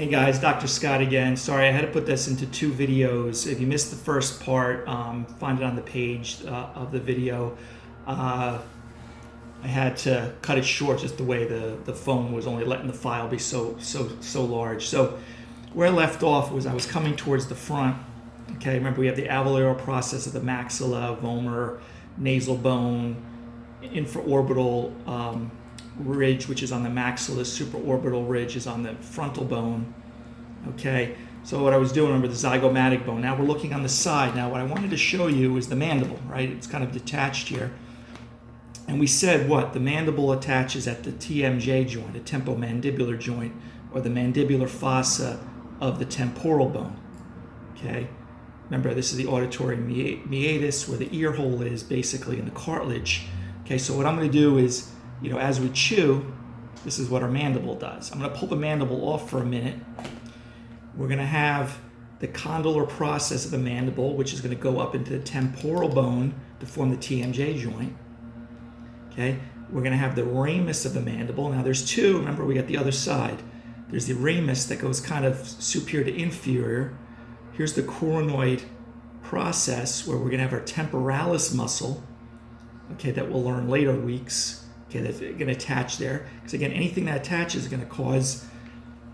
Hey guys, Dr. Scott again. Sorry, I had to put this into two videos. If you missed the first part, find it on the page of the video. I had to cut it short just the way the phone was only letting the file be so large. So where I left off was I was coming towards the front. Okay, remember we have the alveolar process of the maxilla, vomer, nasal bone, infraorbital ridge, which is on the maxilla, supraorbital ridge is on the frontal bone. Okay, so what I was doing, remember the zygomatic bone. Now we're looking on the side. Now what I wanted to show you is the mandible, right? It's kind of detached here. And we said what? The mandible attaches at the TMJ joint, the temporomandibular joint, or the mandibular fossa of the temporal bone. Okay, remember this is the auditory meatus, where the ear hole is basically in the cartilage. Okay, so what I'm going to do is, as we chew, this is what our mandible does. I'm going to pull the mandible off for a minute. We're going to have the condylar process of the mandible, which is going to go up into the temporal bone to form the TMJ joint. Okay, we're going to have the ramus of the mandible. Now there's two, remember we got the other side. There's the ramus that goes kind of superior to inferior. Here's the coronoid process where we're going to have our temporalis muscle, okay, that we'll learn later weeks. Okay, that's going to attach there. Because again, anything that attaches is going to cause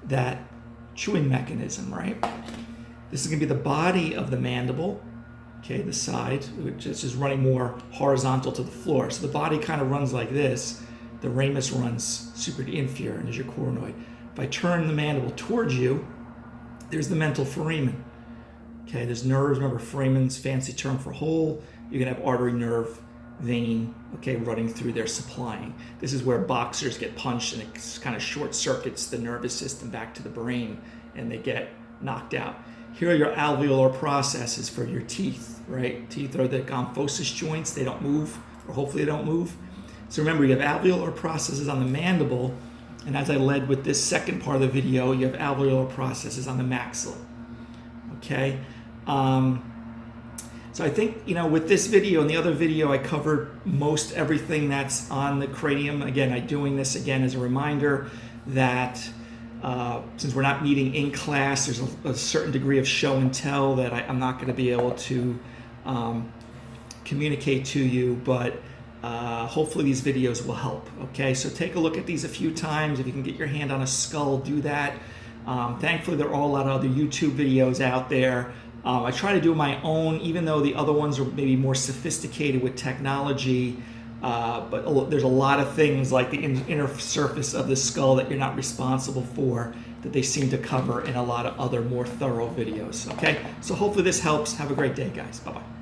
that chewing mechanism, right? This is going to be the body of the mandible, okay, the side, which is just running more horizontal to the floor. So the body kind of runs like this. The ramus runs superior to inferior, and there's your coronoid. If I turn the mandible towards you, there's the mental foramen. Okay, there's nerves. Remember, foraмен's fancy term for hole. You're going to have artery, nerve, vein, okay, running through there, supplying. This is where boxers get punched and it kind of short circuits the nervous system back to the brain and they get knocked out. Here are your alveolar processes for your teeth, right? Teeth are the gomphosis joints. They don't move, or hopefully they don't move. So remember, you have alveolar processes on the mandible, and as I led with this second part of the video, you have alveolar processes on the maxilla, okay? So I think, with this video and the other video, I covered most everything that's on the cranium. Again, I'm doing this again as a reminder that since we're not meeting in class, there's a certain degree of show and tell that I'm not going to be able to communicate to you, but hopefully these videos will help. Okay, so take a look at these a few times. If you can get your hand on a skull, do that. Thankfully, there are a lot of other YouTube videos out there. I try to do my own, even though the other ones are maybe more sophisticated with technology, but there's a lot of things like the inner surface of the skull that you're not responsible for that they seem to cover in a lot of other more thorough videos. Okay, so hopefully this helps. Have a great day, guys. Bye-bye.